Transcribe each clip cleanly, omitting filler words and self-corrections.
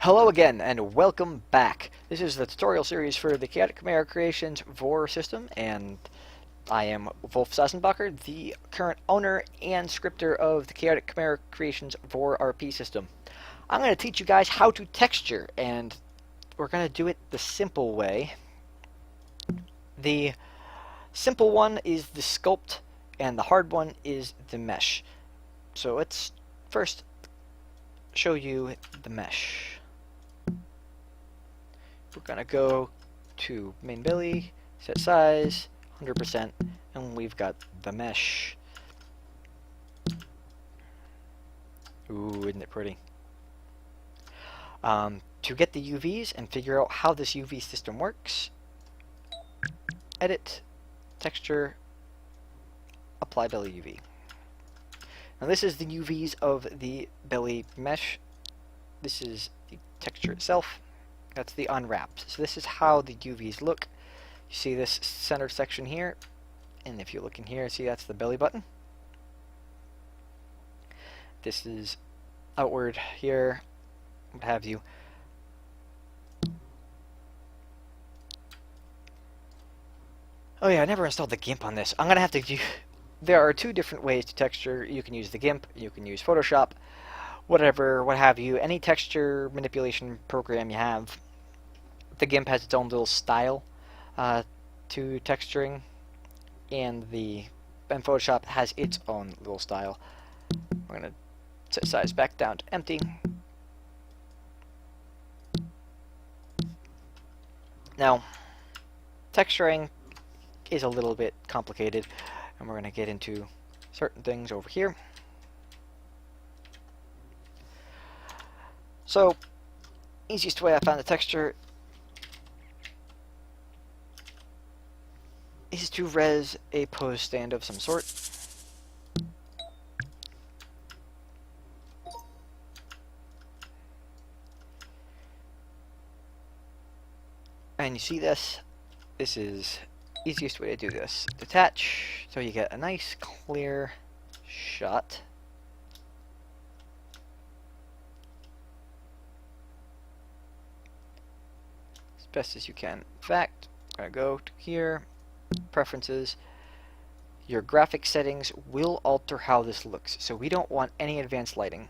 Hello again, and welcome back. This is the tutorial series for the Chaotic Chimera Creations Vore system, and I am Wolf Sassenbacher, the current owner and scripter of the Chaotic Chimera Creations Vore RP system. I'm going to teach you guys how to texture, and we're going to do it the simple way. The simple one is the sculpt, and the hard one is the mesh. So let's first show you the mesh. We're going to go to main belly, set size, 100%, and we've got the mesh. Ooh, isn't it pretty? To get the UVs and figure out how this UV system works, edit, texture, apply belly UV. Now this is the UVs of the belly mesh. This is the texture itself. That's the unwrapped. So this is how the UVs look. You see this center section here, and if you look in here, see that's the belly button. This is outward here, what have you. Oh yeah, I never installed the Gimp on this. I'm gonna have to do. There are two different ways to texture. You can use the Gimp, you can use Photoshop, whatever, what have you. Any texture manipulation program you have. The Gimp has its own little style to texturing, and Photoshop has its own little style. We're gonna set size back down to empty. Now, texturing is a little bit complicated, and we're gonna get into certain things over here. So, easiest way I found to texture is to res a pose stand of some sort. And you see this? This is easiest way to do this. Detach, so you get a nice clear shot. As best as you can. In fact, I'm gonna go to here. Preferences. Your graphic settings will alter how this looks, so we don't want any advanced lighting.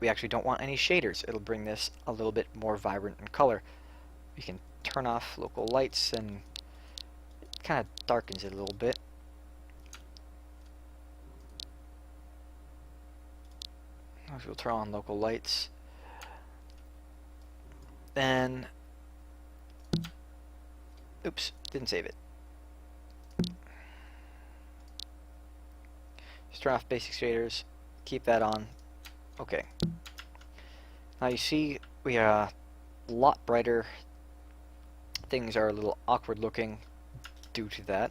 We actually don't want any shaders. It'll bring this a little bit more vibrant in color. We can turn off local lights, and it kind of darkens it a little bit. We'll turn on local lights. Then, oops, didn't save it. Just turn off basic shaders, keep that on. Okay. Now you see we are a lot brighter. Things are a little awkward looking due to that.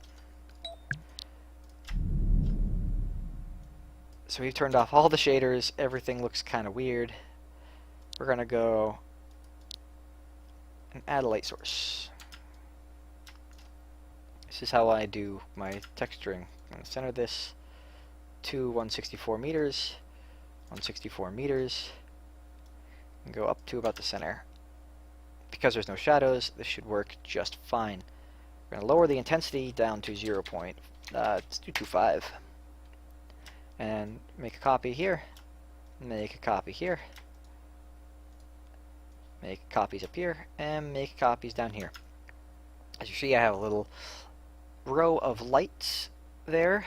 So we've turned off all the shaders, everything looks kind of weird. We're gonna go and add a light source. This is how I do my texturing. I'm going to center this to 164 meters, 164 meters, and go up to about the center. Because there's no shadows, this should work just fine. We're going to lower the intensity down to 0.225, and make a copy here, make a copy here, make copies up here, and make copies down here. As you see, I have a little row of lights there.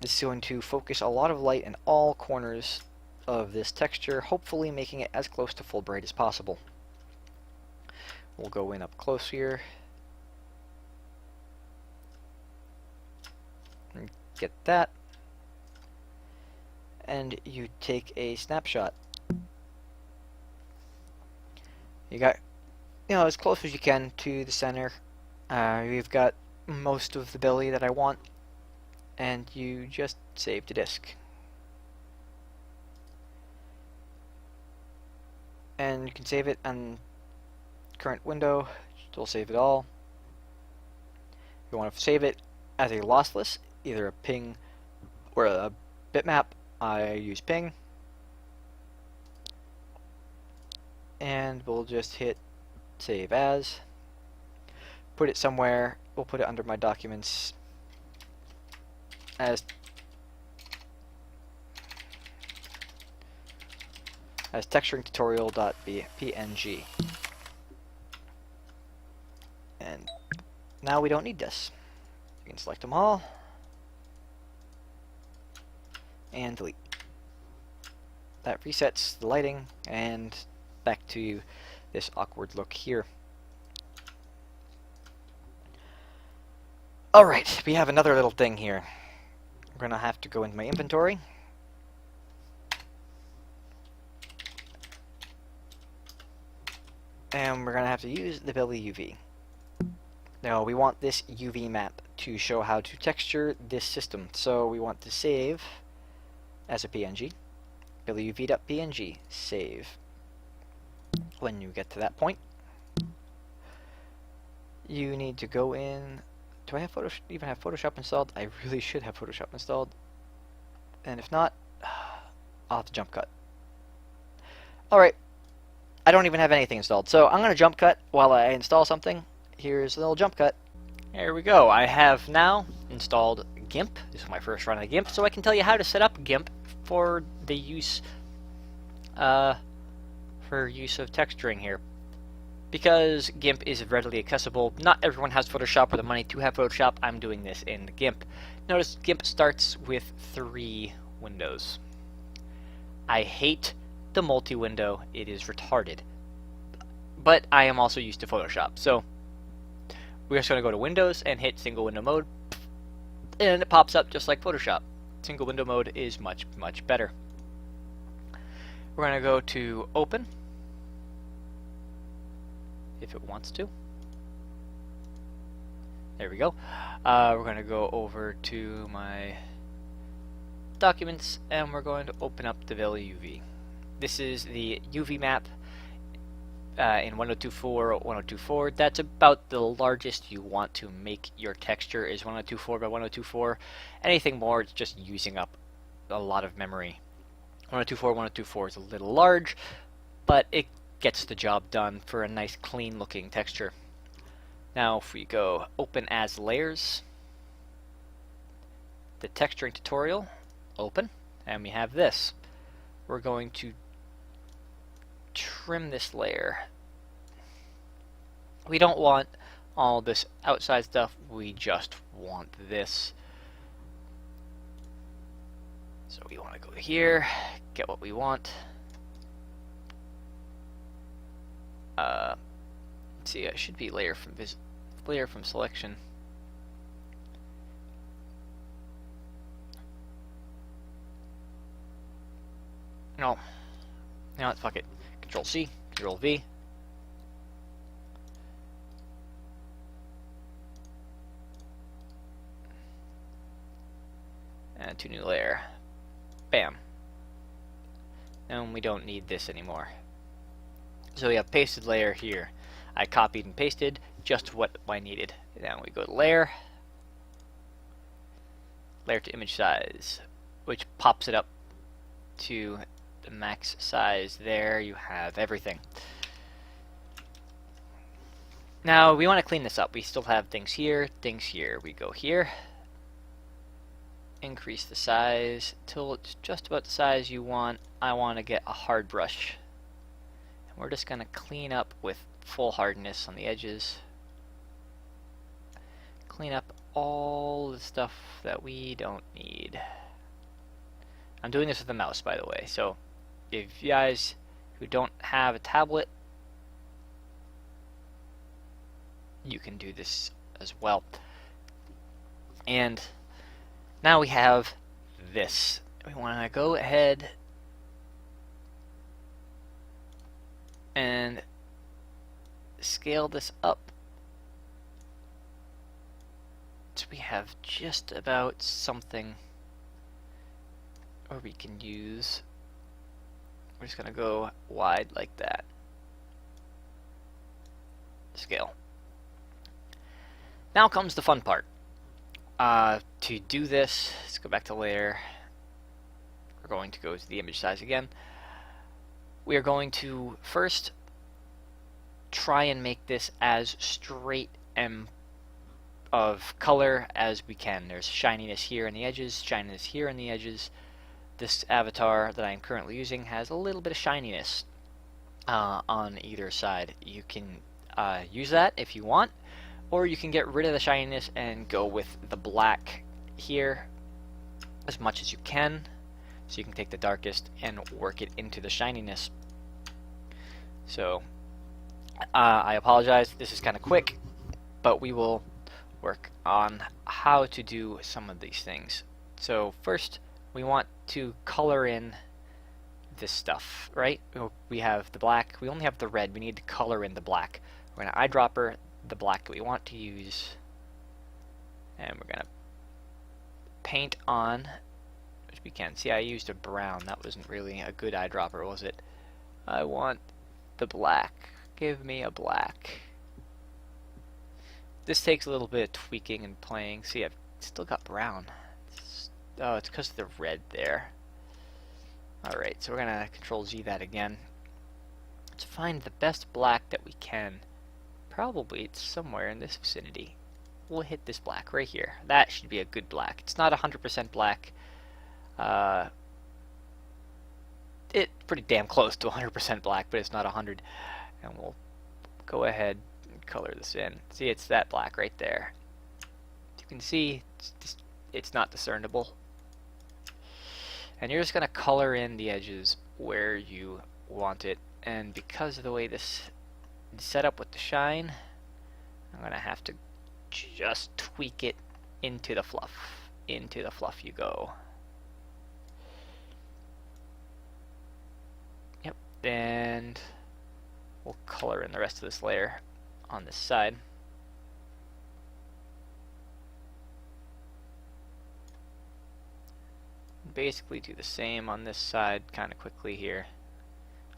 This is going to focus a lot of light in all corners of this texture, hopefully making it as close to full bright as possible. We'll go in up close here and get that, and you take a snapshot. You got, as close as you can to the center. We've got most of the belly that I want, and you just save to disk. And you can save it on current window, still save it all. If you want to save it as a lossless, either a ping or a bitmap, I use ping. and we'll just hit save as. Put it somewhere. We'll put it under my documents as texturing tutorial.png. And now we don't need this. You can select them all and delete. That resets the lighting and back to this awkward look here. Alright, we have another little thing here. I'm going to have to go into my inventory. And we're going to have to use the Belly UV. Now we want this UV map to show how to texture this system. So we want to save as a PNG. BellyUV.png. Save. When you get to that point, you need to go in. Do I have even have Photoshop installed? I really should have Photoshop installed. And if not, I'll have to jump cut. Alright. I don't even have anything installed. So I'm going to jump cut while I install something. Here's a little jump cut. There we go. I have now installed Gimp. This is my first run of Gimp, so I can tell you how to set up Gimp for the use of texturing here. Because Gimp is readily accessible, not everyone has Photoshop or the money to have Photoshop. I'm doing this in Gimp. Notice Gimp starts with 3 windows. I hate the multi-window. It is retarded. But I am also used to Photoshop, so we're just going to go to Windows and hit single window mode, and it pops up just like Photoshop. Single window mode is much, much better. We're going to go to Open, if it wants to. There we go. We're going to go over to my documents, and we're going to open up the Belly UV. This is the UV map in 1024 1024. That's about the largest you want to make your texture, is 1024 by 1024. Anything more, it's just using up a lot of memory. 1024 is a little large, but it gets the job done for a nice clean looking texture. Now if we go open as layers, the texturing tutorial, open, and we have this. We're going to trim this layer. We don't want all this outside stuff, we just want this. So we want to go here, get what we want. Let's see, it should be layer from selection. No, fuck it. Control C, Control V. And to new layer. Bam. And we don't need this anymore. So we have pasted layer here. I copied and pasted just what I needed. Now we go to layer. Layer to image size, which pops it up to the max size. There you have everything. Now we want to clean this up. We still have things here, we go here, increase the size till it's just about the size you want. I want to get a hard brush, and we're just going to clean up with full hardness on the edges. Clean up all the stuff that we don't need. I'm doing this with the mouse, by the way, so if you guys who don't have a tablet, you can do this as well. And now we have this. We want to go ahead and scale this up so we have just about something where we can use. We're just going to go wide like that. Scale. Now comes the fun part. To do this, let's go back to layer. We're going to go to the image size again. We are going to first try and make this as straight and of color as we can. There's shininess here in the edges, shininess here in the edges. This avatar that I'm currently using has a little bit of shininess on either side. You can use that if you want, or you can get rid of the shininess and go with the black here as much as you can. So you can take the darkest and work it into the shininess. So I apologize, this is kind of quick, but we will work on how to do some of these things. So first we want to color in this stuff, right? We have the black, we only have the red, we need to color in the black. We're going to eyedropper the black that we want to use, and we're going to paint on, which we can see I used a brown. That wasn't really a good eyedropper, was it? I want the black. Give me a black. This takes a little bit of tweaking and playing. See, I've still got brown. Oh, it's because of the red there. Alright, so we're going to Control Z that again. Let's find the best black that we can. Probably it's somewhere in this vicinity. We'll hit this black right here. That should be a good black. It's not 100% black. It's pretty damn close to 100% black, but it's not 100. And we'll go ahead and color this in. See, it's that black right there. You can see it's not discernible. And you're just going to color in the edges where you want it. And because of the way this is set up with the shine, I'm going to have to just tweak it into the fluff. Into the fluff you go. Yep, and we'll color in the rest of this layer on this side. Basically do the same on this side kind of quickly here.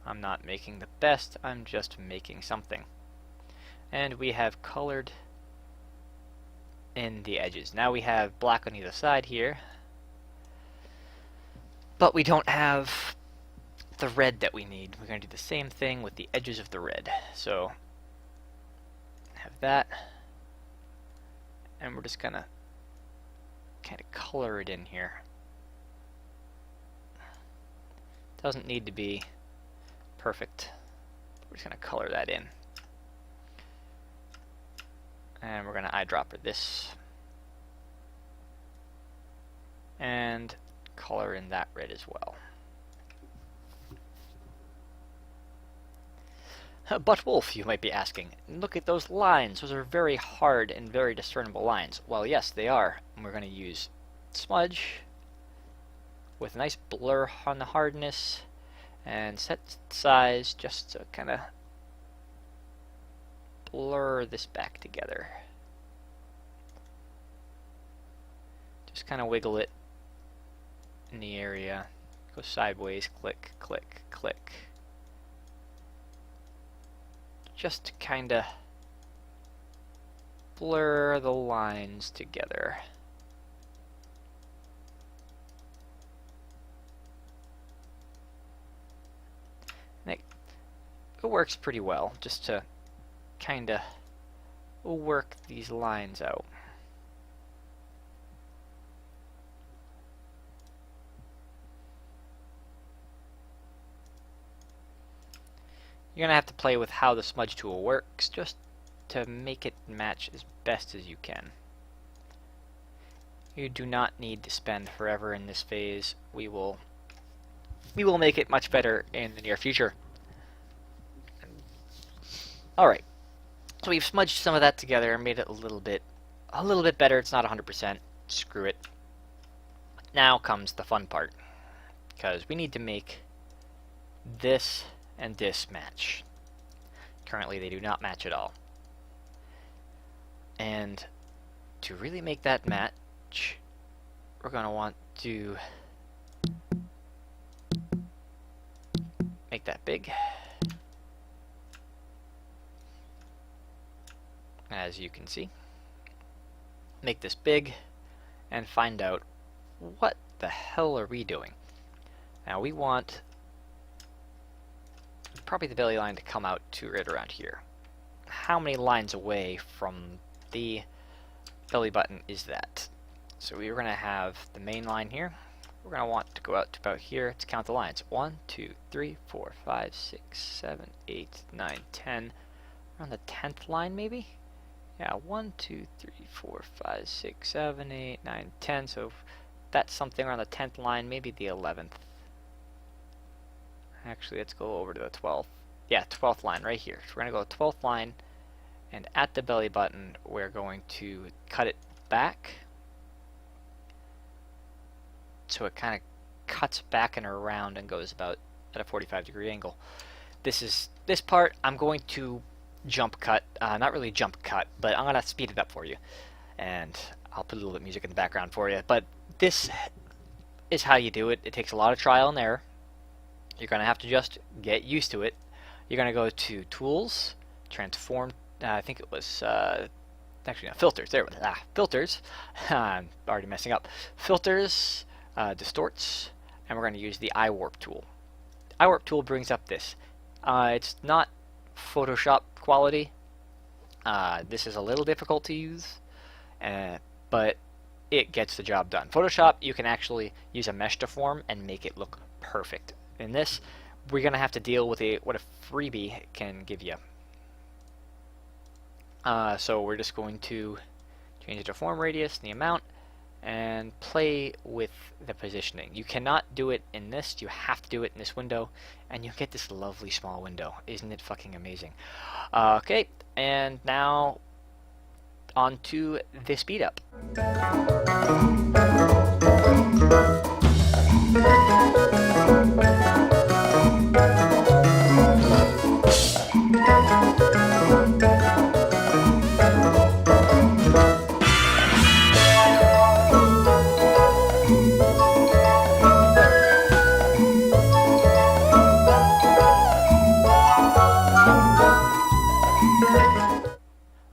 I'm not making the best, I'm just making something. And we have colored in the edges. Now we have black on either side here, but we don't have the red that we need. We're going to do the same thing with the edges of the red. So have that, and we're just gonna kind of color it in here. Doesn't need to be perfect. We're just going to color that in. And we're going to eyedropper this. And color in that red as well. But Wolf, you might be asking, look at those lines. Those are very hard and very discernible lines. Well, yes, they are. And we're going to use smudge with a nice blur on the hardness and set size just to kind of blur this back together. Just kind of wiggle it in the area. Go sideways, click, click, click. Just to kind of blur the lines together. It works pretty well, just to kind of work these lines out. You're going to have to play with how the smudge tool works, just to make it match as best as you can. You do not need to spend forever in this phase. We will make it much better in the near future. Alright, so we've smudged some of that together and made it a little bit better. It's not 100%. Screw it. Now comes the fun part, because we need to make this and this match. Currently they do not match at all. And to really make that match, we're going to want to make that big. As you can see, make this big and find out what the hell are we doing. Now we want probably the belly line to come out to right around here. how many lines away from the belly button is that. So we're going to have the main line here. We're going to want to go out to about here to count the lines. 1, 2, 3, 4, 5, 6, 7, 8, 9, 10. Around the 10th line maybe? Yeah, 1, 2, 3, 4, 5, 6, 7, 8, 9, 10. So that's something around the 10th line, maybe the 11th. Actually, let's go over to the 12th. Yeah, 12th line right here. So we're going to go 12th line, and at the belly button, we're going to cut it back. So it kind of cuts back and around and goes about at a 45-degree angle. This part I'm going to jump cut, not really jump cut, but I'm going to speed it up for you. And I'll put a little bit of music in the background for you. But this is how you do it. It takes a lot of trial and error. You're going to have to just get used to it. You're going to go to Tools, Transform, I think it was, actually no, Filters, there it was, Filters, I'm already messing up, Filters, Distorts, and we're going to use the iWarp tool. iWarp tool brings up this. It's not Photoshop quality. This is a little difficult to use, but it gets the job done. Photoshop, you can actually use a mesh deform and make it look perfect. In this, we're going to have to deal with what a freebie can give you. So we're just going to change the deform radius and the amount and play with the positioning. You cannot do it in this, you have to do it in this window, and you get this lovely small window. Isn't it fucking amazing? Okay, and now on to the speed up.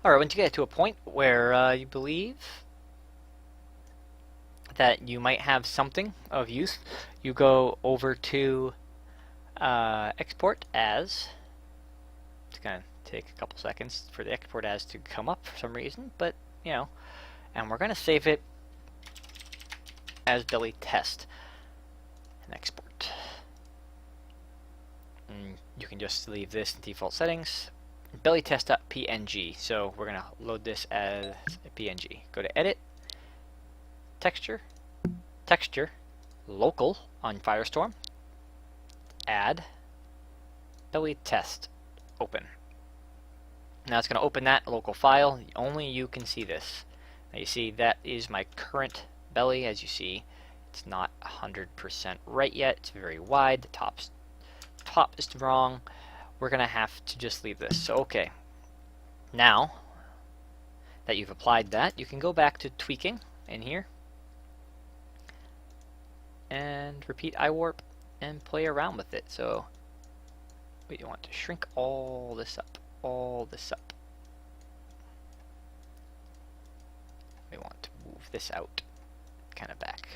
Alright, once you get to a point where you believe that you might have something of use, you go over to Export As. It's going to take a couple seconds for the Export As to come up for some reason, but, you know, and we're going to save it as belly test and export. And you can just leave this in default settings. Belly test.png. So we're gonna load this as a PNG. Go to Edit, Texture, Local on Firestorm, Add, Belly Test, Open. Now it's gonna open that local file. Only you can see this. Now you see that is my current belly. As you see, it's not 100% right yet. It's very wide. The top is wrong. We're going to have to just leave this. So, okay. Now that you've applied that, you can go back to tweaking in here and repeat iWarp and play around with it. So, we want to shrink all this up. We want to move this out, kind of back.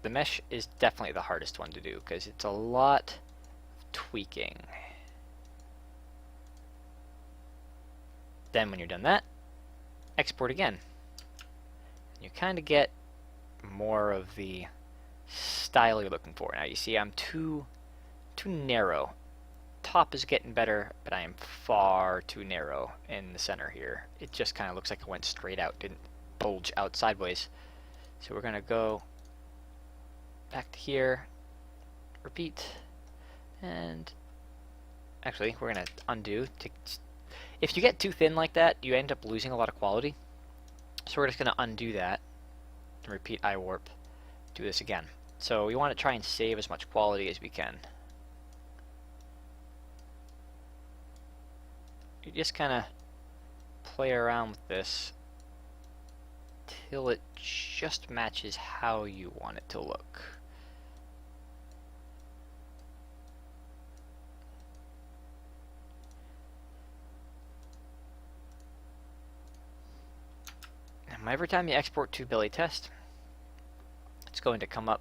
The mesh is definitely the hardest one to do because it's a lot of tweaking. Then when you're done that, export again. You kind of get more of the style you're looking for. Now you see I'm too narrow. Top is getting better, but I am far too narrow in the center here. It just kind of looks like it went straight out, didn't bulge out sideways. So we're going to go back to here, repeat, and actually we're going to undo. If you get too thin like that, you end up losing a lot of quality. So we're just going to undo that and repeat iWarp, do this again. So we want to try and save as much quality as we can. You just kind of play around with this till it just matches how you want it to look. Now every time you export to belly test, it's going to come up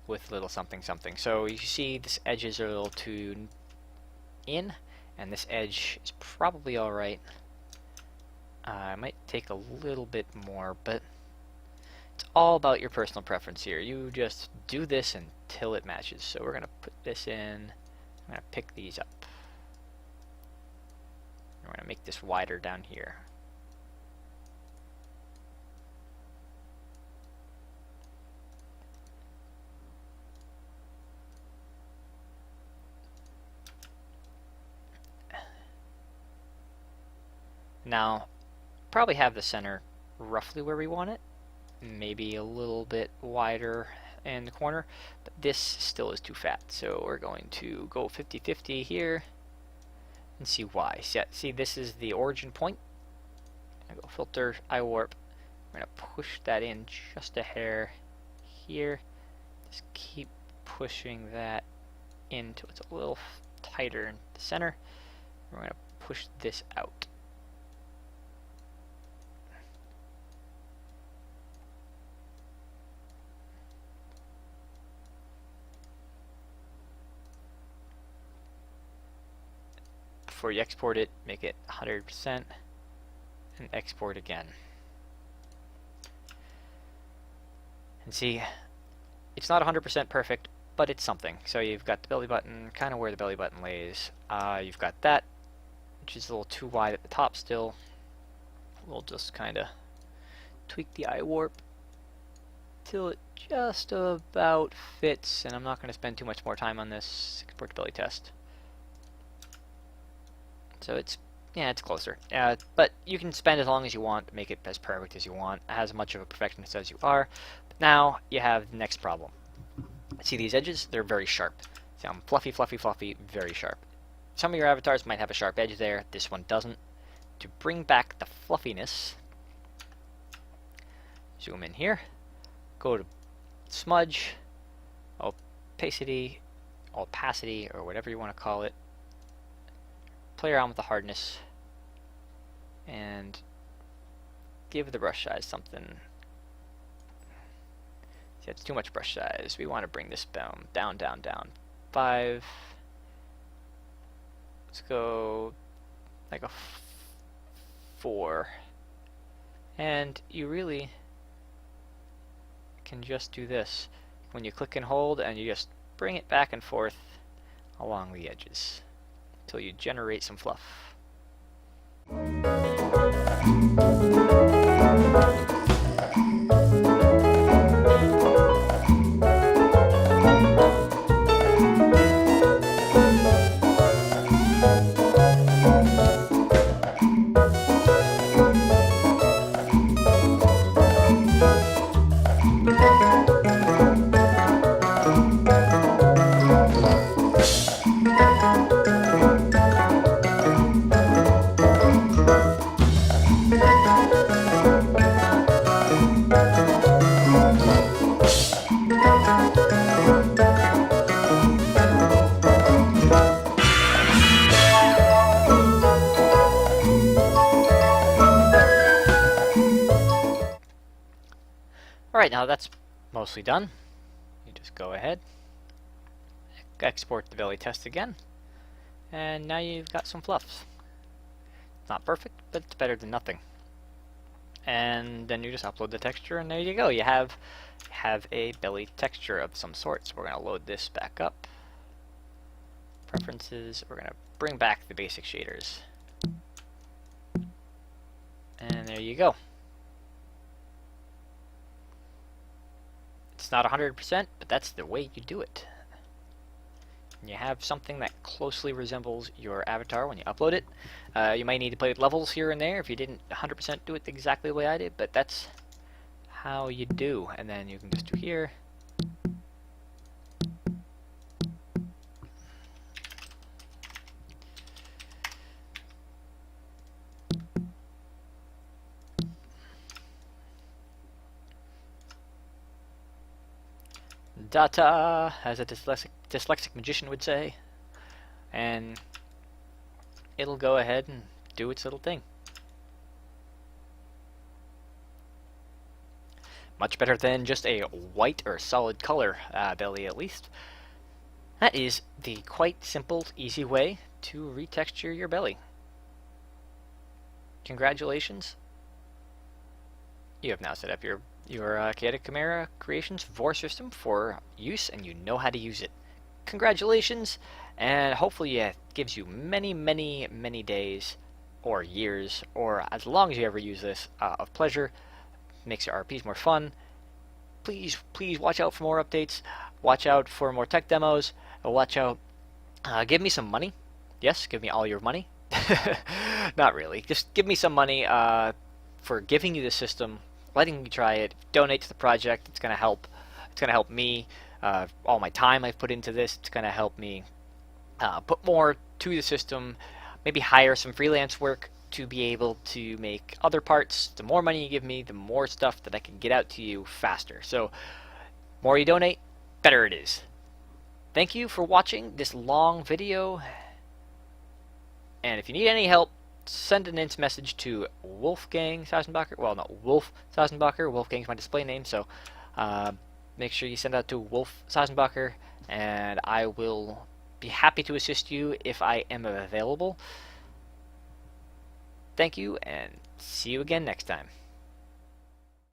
with little something something. So you see this edges are a little too in, and this edge is probably alright. I might take a little bit more, but it's all about your personal preference here. You just do this until it matches. So we're going to put this in. I'm going to pick these up. We're going to make this wider down here. Now, probably have the center roughly where we want it. Maybe a little bit wider in the corner, but this still is too fat. So we're going to go 50-50 here and see why. See, this is the origin point. I go filter, iWarp. I'm going to push that in just a hair here. Just keep pushing that in until it's a little tighter in the center. We're going to push this out. Before you export it, make it 100% and export again. And see, it's not 100% perfect, but it's something. So you've got the belly button, kind of where the belly button lays. You've got that, which is a little too wide at the top still. We'll just kind of tweak the iWarp till it just about fits, and I'm not going to spend too much more time on this. Export to belly test. So it's closer. But you can spend as long as you want to make it as perfect as you want, as much of a perfectionist as you are. But now you have the next problem. See these edges? They're very sharp. See, I'm fluffy, fluffy, fluffy, very sharp. Some of your avatars might have a sharp edge there. This one doesn't. To bring back the fluffiness, zoom in here, go to smudge, opacity, or whatever you want to call it. Play around with the hardness and give the brush size something. See, it's too much brush size. We want to bring this down, down, down, down. 5. Let's go like a 4. And you really can just do this when you click and hold, and you just bring it back and forth along the edges until you generate some fluff. Alright, now that's mostly done. You just go ahead, export the belly test again, and now you've got some fluffs. It's not perfect, but it's better than nothing. And then you just upload the texture, and there you go. You have a belly texture of some sort. So we're going to load this back up. Preferences, we're going to bring back the basic shaders. And there you go. It's not 100%, but that's the way you do it. And you have something that closely resembles your avatar when you upload it. You might need to play with levels here and there if you didn't 100% do it exactly the way I did, but that's how you do. And then you can just do here. Data, as a dyslexic magician would say, and it'll go ahead and do its little thing. Much better than just a white or solid color belly, at least. That is the quite simple, easy way to retexture your belly. Congratulations. You have now set up your Chaotic Chimera Creations Vore system for use, and you know how to use it. Congratulations, and hopefully it gives you many, many, many days or years, or as long as you ever use this, of pleasure. Makes your RPs more fun. Please, please watch out for more updates. Watch out for more tech demos. Watch out. Give me some money. Yes, give me all your money. Not really. Just give me some money for giving you the system, letting you try it. Donate to the project. It's gonna help. It's gonna help me. All my time I've put into this. It's gonna help me put more to the system. Maybe hire some freelance work to be able to make other parts. The more money you give me, the more stuff that I can get out to you faster. So, more you donate, better it is. Thank you for watching this long video. And if you need any help, send an int message to Wolfgang Sassenbacher. Well, not Wolf Sassenbacher. Wolfgang's my display name, so make sure you send that to Wolf Sassenbacher, and I will be happy to assist you if I am available. Thank you, and see you again next time.